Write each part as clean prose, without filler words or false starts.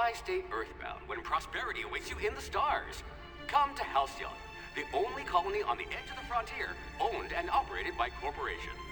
Why stay earthbound when prosperity awaits you in the stars? Come to Halcyon, the only colony on the edge of the frontier, owned and operated by corporations.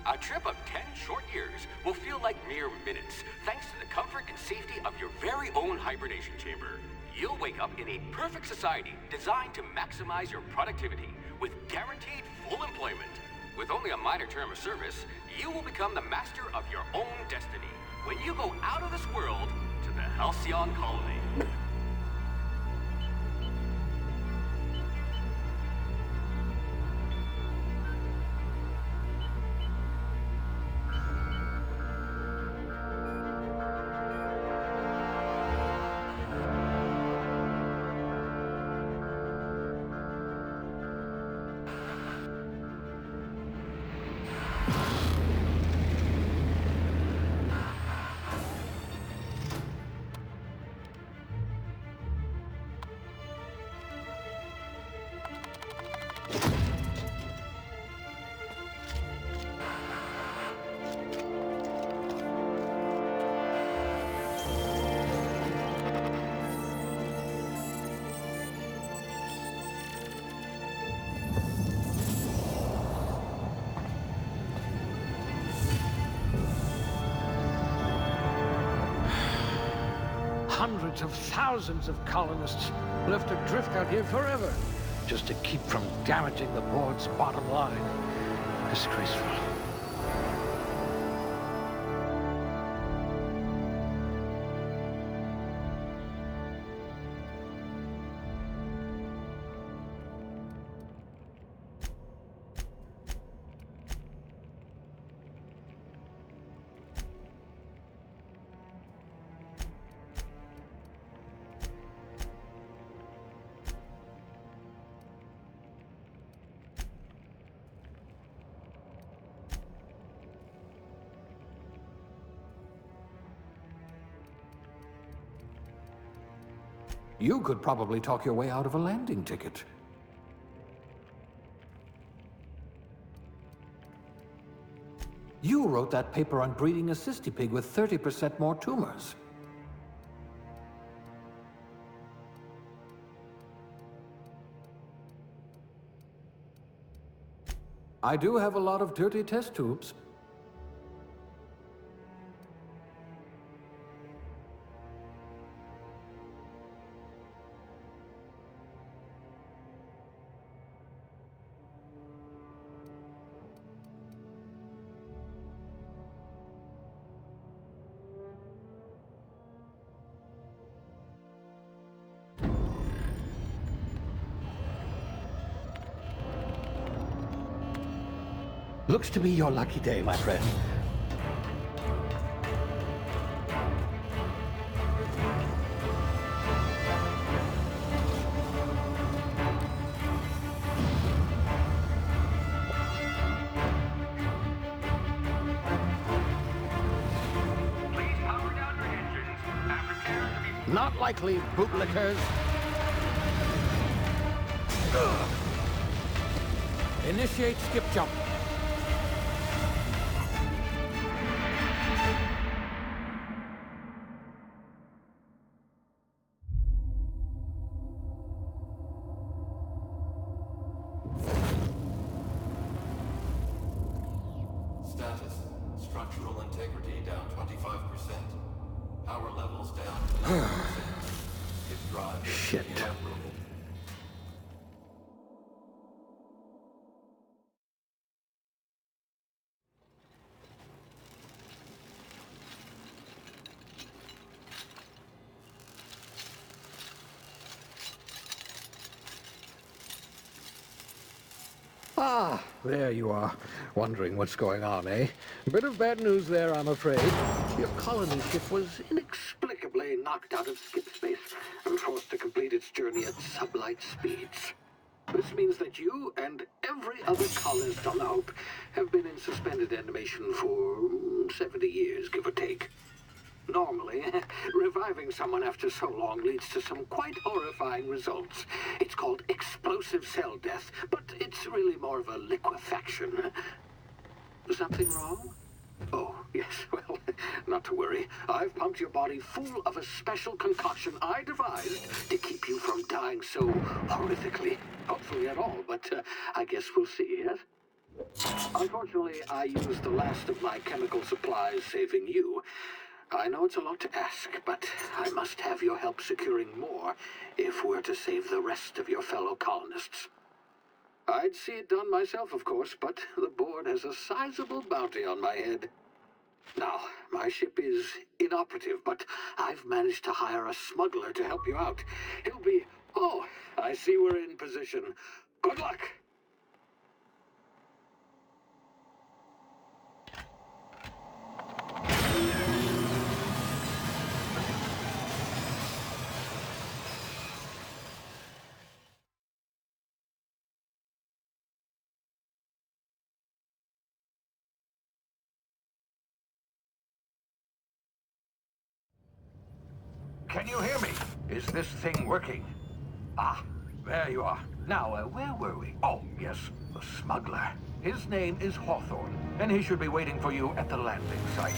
A trip of 10 short years will feel like mere minutes, thanks to the comfort and safety of your very own hibernation chamber. You'll wake up in a perfect society designed to maximize your productivity with guaranteed full employment. With only a minor term of service, you will become the master of your own destiny when you go out of this world to the Halcyon colony. Hundreds of thousands of colonists left adrift out here forever, just to keep from damaging the board's bottom line. Disgraceful. You could probably talk your way out of a landing ticket. You wrote that paper on breeding a cystipig with 30% more tumors. I do have a lot of dirty test tubes. Looks to be your lucky day, my friend. Please power down your engines and prepare to be... Not likely, bootlickers. Initiate skip jump. Status. Structural integrity down 25%. Power levels down 11%. If drive is Shit. inoperable. Ah, there you are. Wondering what's going on, eh? A bit of bad news there, I'm afraid. Your colony ship was inexplicably knocked out of skip space and forced to complete its journey at sublight speeds. This means that you and every other colonist on the Hope have been in suspended animation for 70 years, give or take. Normally, reviving someone after so long leads to some quite horrifying results. It's called explosive cell death, but it's really more of a liquefaction. Something wrong? Oh, yes, well, not to worry. I've pumped your body full of a special concoction I devised to keep you from dying so horrifically. Hopefully at all, but I guess we'll see, yes? Unfortunately, I used the last of my chemical supplies saving you. I know it's a lot to ask, but I must have your help securing more if we're to save the rest of your fellow colonists. I'd see it done myself, of course, but the board has a sizable bounty on my head. Now, my ship is inoperative, but I've managed to hire a smuggler to help you out. He'll be... Oh, I see we're in position. Good luck! Can you hear me? Is this thing working? Ah, there you are. Now, where were we? Oh, yes, the smuggler. His name is Hawthorne, and he should be waiting for you at the landing site.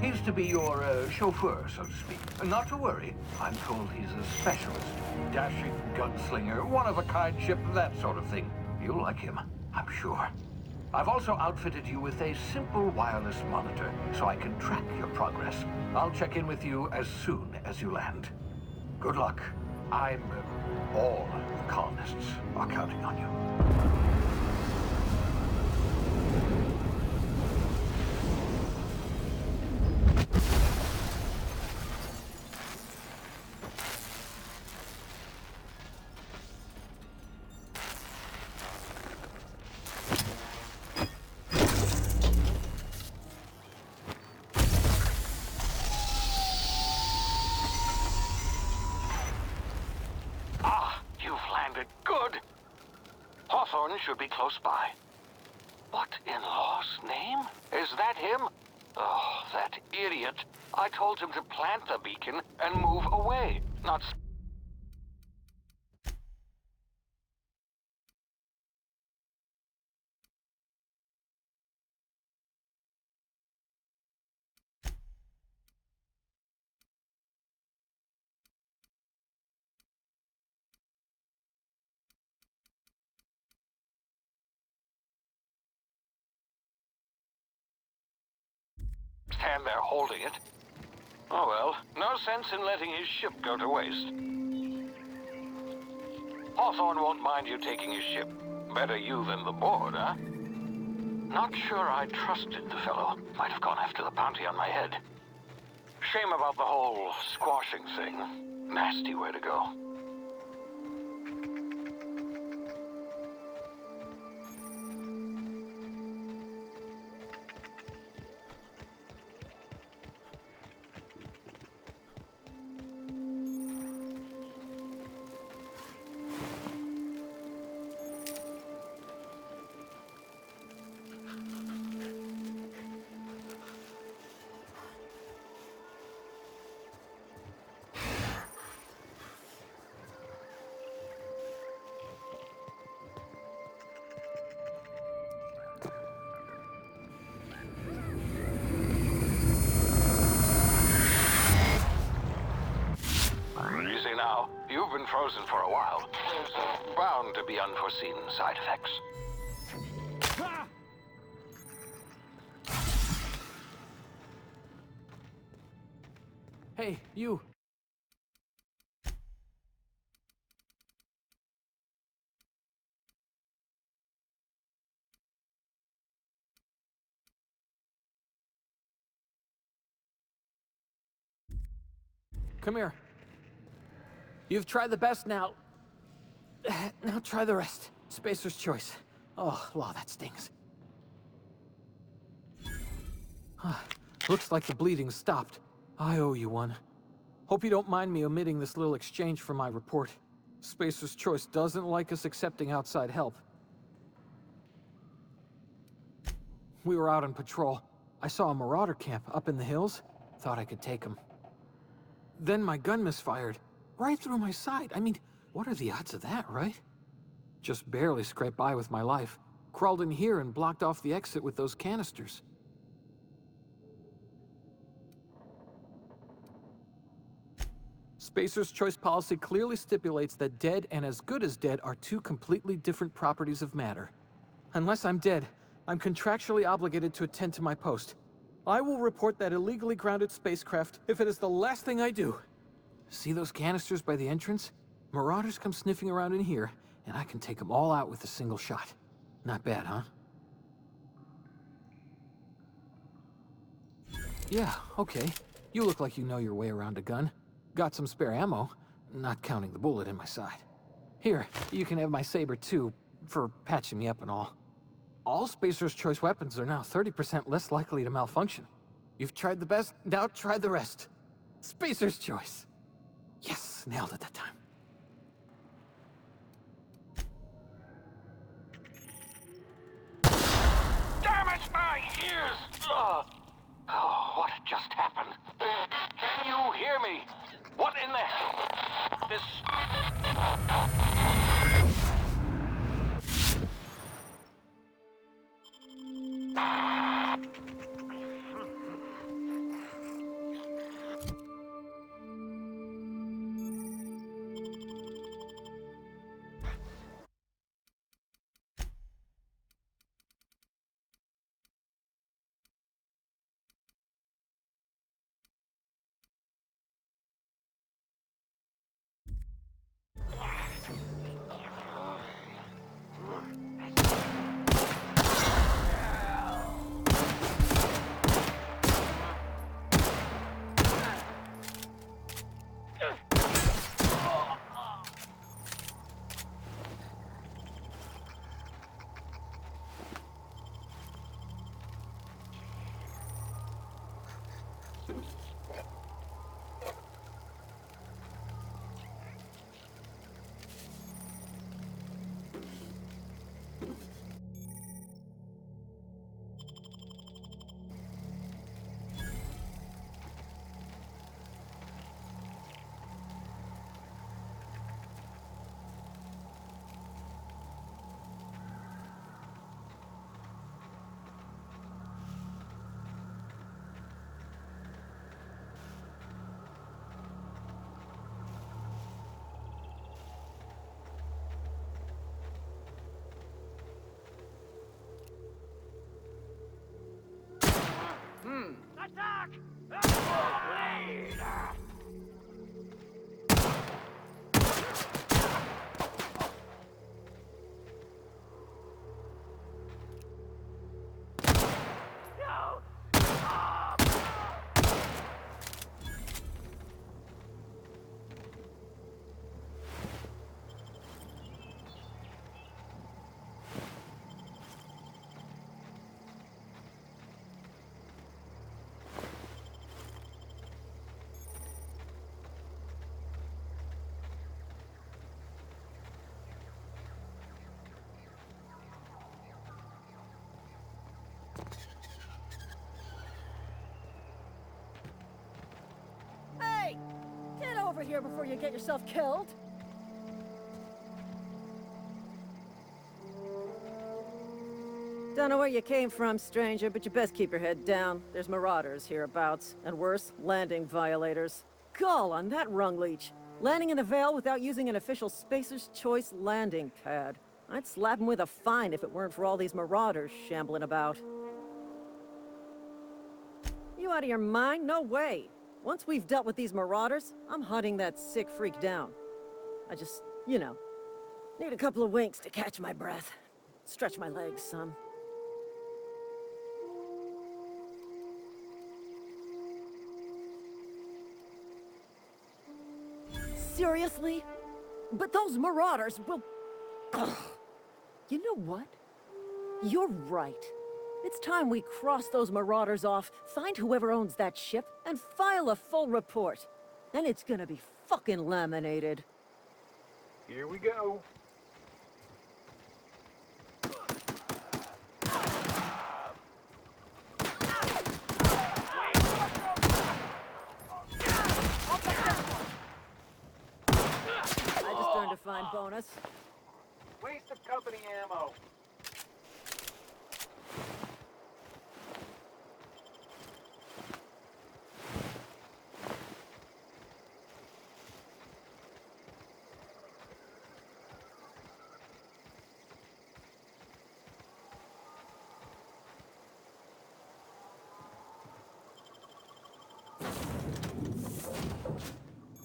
He's to be your chauffeur, so to speak. Not to worry. I'm told he's a specialist. Dashing gunslinger, one-of-a-kind ship, that sort of thing. You'll like him, I'm sure. I've also outfitted you with a simple wireless monitor, so I can track your progress. I'll check in with you as soon as you land. Good luck. All the colonists are counting on you. Good. Hawthorne should be close by. What in law's name? Is that him? Oh, that idiot. I told him to plant the beacon and move away, not... stand there holding it. Oh well, no sense in letting his ship go to waste. Hawthorne won't mind you taking his ship. Better you than the board, huh? Not sure I trusted the fellow. Might have gone after the bounty on my head. Shame about the whole squashing thing. Nasty way to go. Easy now. You've been frozen for a while. There's bound to be unforeseen side effects. Hey, you. Come here. You've tried the best now. Now try the rest. Spacer's choice. Oh, wow, that stings. Looks like the bleeding stopped. I owe you one. Hope you don't mind me omitting this little exchange from my report. Spacer's choice doesn't like us accepting outside help. We were out on patrol. I saw a marauder camp up in the hills. Thought I could take him. Then my gun misfired. Right through my side. I mean, what are the odds of that, right? Just barely scraped by with my life. Crawled in here and blocked off the exit with those canisters. Spacer's choice policy clearly stipulates that dead and as good as dead are two completely different properties of matter. Unless I'm dead, I'm contractually obligated to attend to my post. I will report that illegally grounded spacecraft if it is the last thing I do. See those canisters by the entrance? Marauders come sniffing around in here, and I can take them all out with a single shot. Not bad, huh? Yeah, okay. You look like you know your way around a gun. Got some spare ammo, not counting the bullet in my side. Here, you can have my saber too, for patching me up and all. All Spacer's choice weapons are now 30% less likely to malfunction. You've tried the best, now try the rest. Spacer's choice. Yes, nailed it that time. Damn it, my ears! Ugh. Oh, what just happened? Can you hear me? What in the... This... Hey! Get over here before you get yourself killed! Don't know where you came from, stranger, but you best keep your head down. There's marauders hereabouts, and worse, landing violators. Gall on that rung leech! Landing in the Vale without using an official Spacer's Choice landing pad. I'd slap him with a fine if it weren't for all these marauders shambling about. You out of your mind? No way! Once we've dealt with these marauders, I'm hunting that sick freak down. I just, you know, need a couple of winks to catch my breath. Stretch my legs some. Seriously? But those marauders will... Ugh. You know what? You're right. It's time we cross those marauders off, find whoever owns that ship, and file a full report. Then it's gonna be fucking laminated. Here we go. I just earned a fine bonus. Waste of company ammo.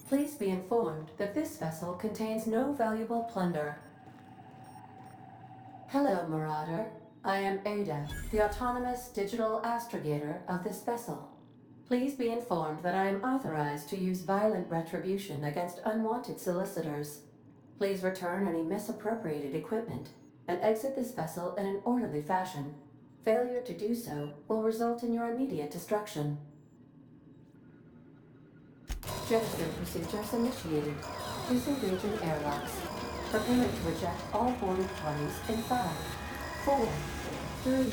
Please be informed that this vessel contains no valuable plunder. Hello, Marauder. I am Ada, the autonomous digital astrogator of this vessel. Please be informed that I am authorized to use violent retribution against unwanted solicitors. Please return any misappropriated equipment and exit this vessel in an orderly fashion. Failure to do so will result in your immediate destruction. Jettison procedures initiated. Disengaging airlocks. Preparing to eject all boarding parties in 5, 4, 3,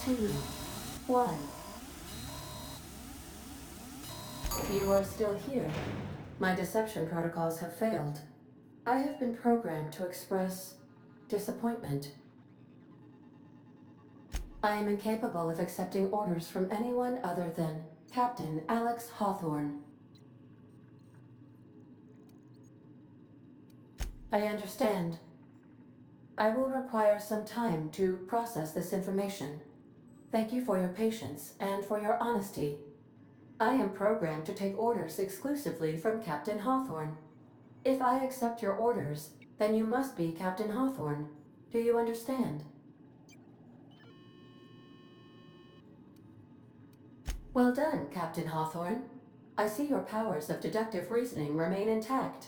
2, 1. You are still here. My deception protocols have failed. I have been programmed to express disappointment. I am incapable of accepting orders from anyone other than Captain Alex Hawthorne. I understand. I will require some time to process this information. Thank you for your patience and for your honesty. I am programmed to take orders exclusively from Captain Hawthorne. If I accept your orders, then you must be Captain Hawthorne. Do you understand? Well done, Captain Hawthorne. I see your powers of deductive reasoning remain intact.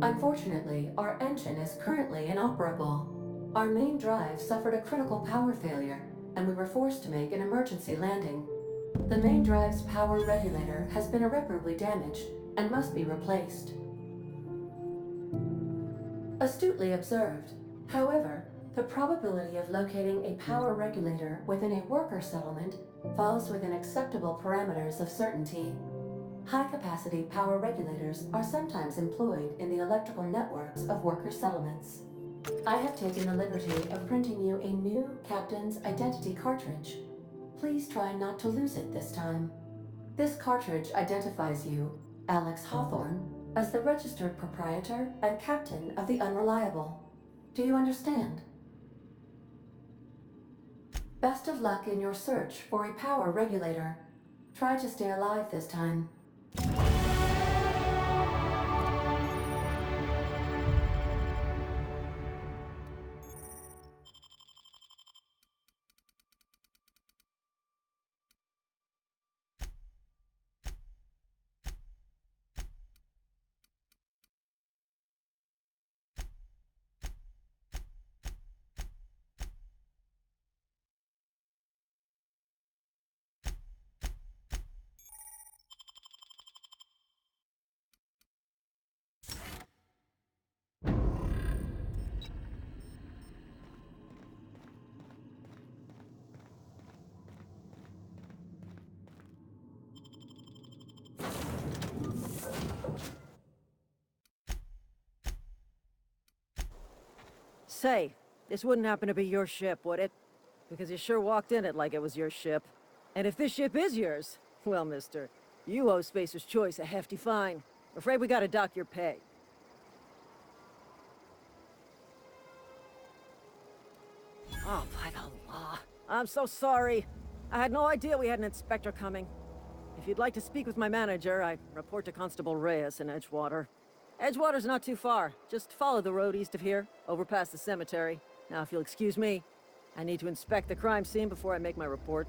Unfortunately, our engine is currently inoperable. Our main drive suffered a critical power failure, and we were forced to make an emergency landing. The main drive's power regulator has been irreparably damaged and must be replaced. Astutely observed. However, the probability of locating a power regulator within a worker settlement falls within acceptable parameters of certainty. High-capacity power regulators are sometimes employed in the electrical networks of worker settlements. I have taken the liberty of printing you a new Captain's Identity cartridge. Please try not to lose it this time. This cartridge identifies you, Alex Hawthorne, as the registered proprietor and captain of the Unreliable. Do you understand? Best of luck in your search for a power regulator. Try to stay alive this time. Say, this wouldn't happen to be your ship, would it? Because you sure walked in it like it was your ship. And if this ship is yours, well, mister, you owe Spacer's Choice a hefty fine. Afraid we gotta dock your pay. Oh, by the law. I'm so sorry. I had no idea we had an inspector coming. If you'd like to speak with my manager, I report to Constable Reyes in Edgewater. Edgewater's not too far. Just follow the road east of here, over past the cemetery. Now, if you'll excuse me, I need to inspect the crime scene before I make my report.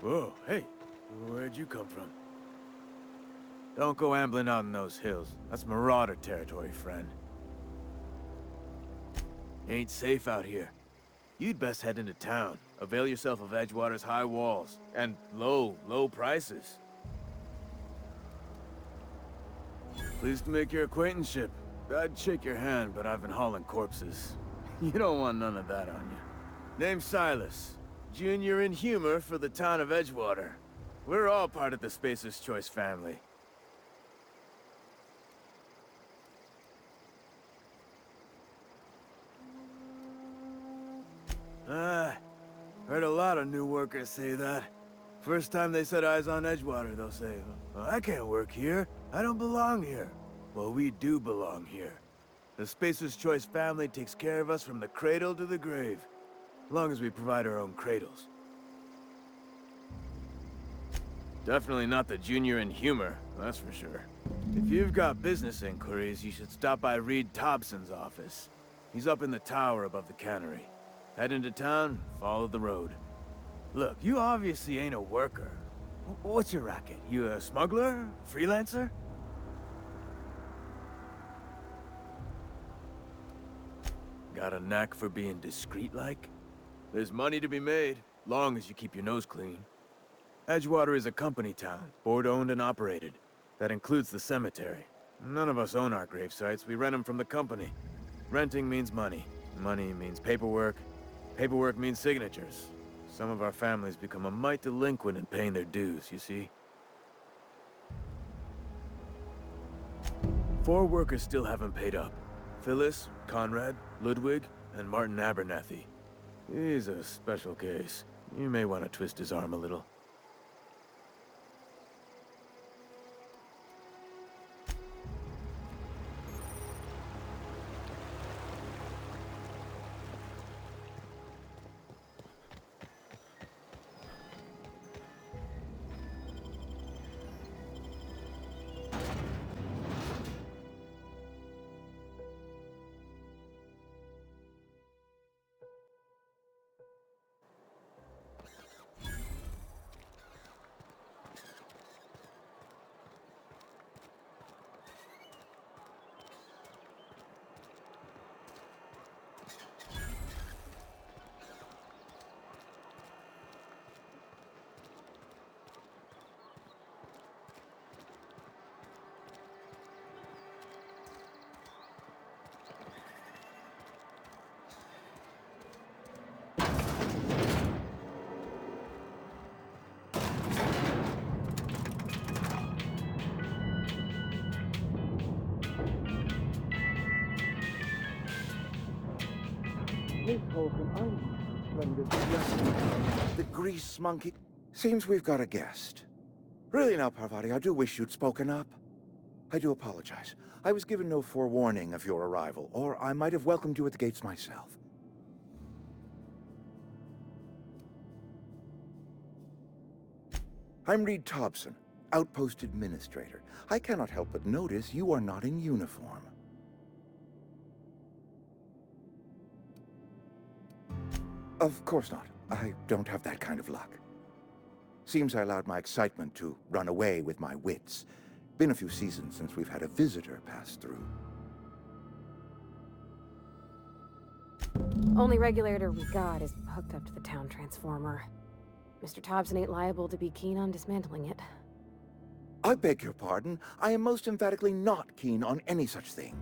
Whoa, hey, where'd you come from? Don't go ambling out in those hills. That's marauder territory, friend. Ain't safe out here. You'd best head into town. Avail yourself of Edgewater's high walls. And low prices. Pleased to make your acquaintanceship. I'd shake your hand, but I've been hauling corpses. You don't want none of that on you. Name's Silas. Junior in humor for the town of Edgewater. We're all part of the Spacer's Choice family. Heard a lot of new workers say that. First time they set eyes on Edgewater, they'll say, "Well, I can't work here. I don't belong here." Well, we do belong here. The Spacer's Choice family takes care of us from the cradle to the grave. As long as we provide our own cradles. Definitely not the junior in humor, that's for sure. If you've got business inquiries, you should stop by Reed Thompson's office. He's up in the tower above the cannery. Head into town, follow the road. Look, you obviously ain't a worker. What's your racket? You a smuggler? Freelancer? Got a knack for being discreet-like? There's money to be made, long as you keep your nose clean. Edgewater is a company town, board-owned and operated. That includes the cemetery. None of us own our grave sites, we rent them from the company. Renting means money. Money means paperwork. Paperwork means signatures. Some of our families become a mite delinquent in paying their dues, you see? 4 workers still haven't paid up. Phyllis, Conrad, Ludwig, and Martin Abernathy. He's a special case. You may want to twist his arm a little. The grease monkey. Seems we've got a guest. Really now, Parvati, I do wish you'd spoken up. I do apologize. I was given no forewarning of your arrival, or I might have welcomed you at the gates myself. I'm Reed Thompson, Outpost Administrator. I cannot help but notice you are not in uniform. Of course not. I don't have that kind of luck. Seems I allowed my excitement to run away with my wits. Been a few seasons since we've had a visitor pass through. Only regulator we got is hooked up to the town transformer. Mr. Thompson ain't liable to be keen on dismantling it. I beg your pardon. I am most emphatically not keen on any such thing.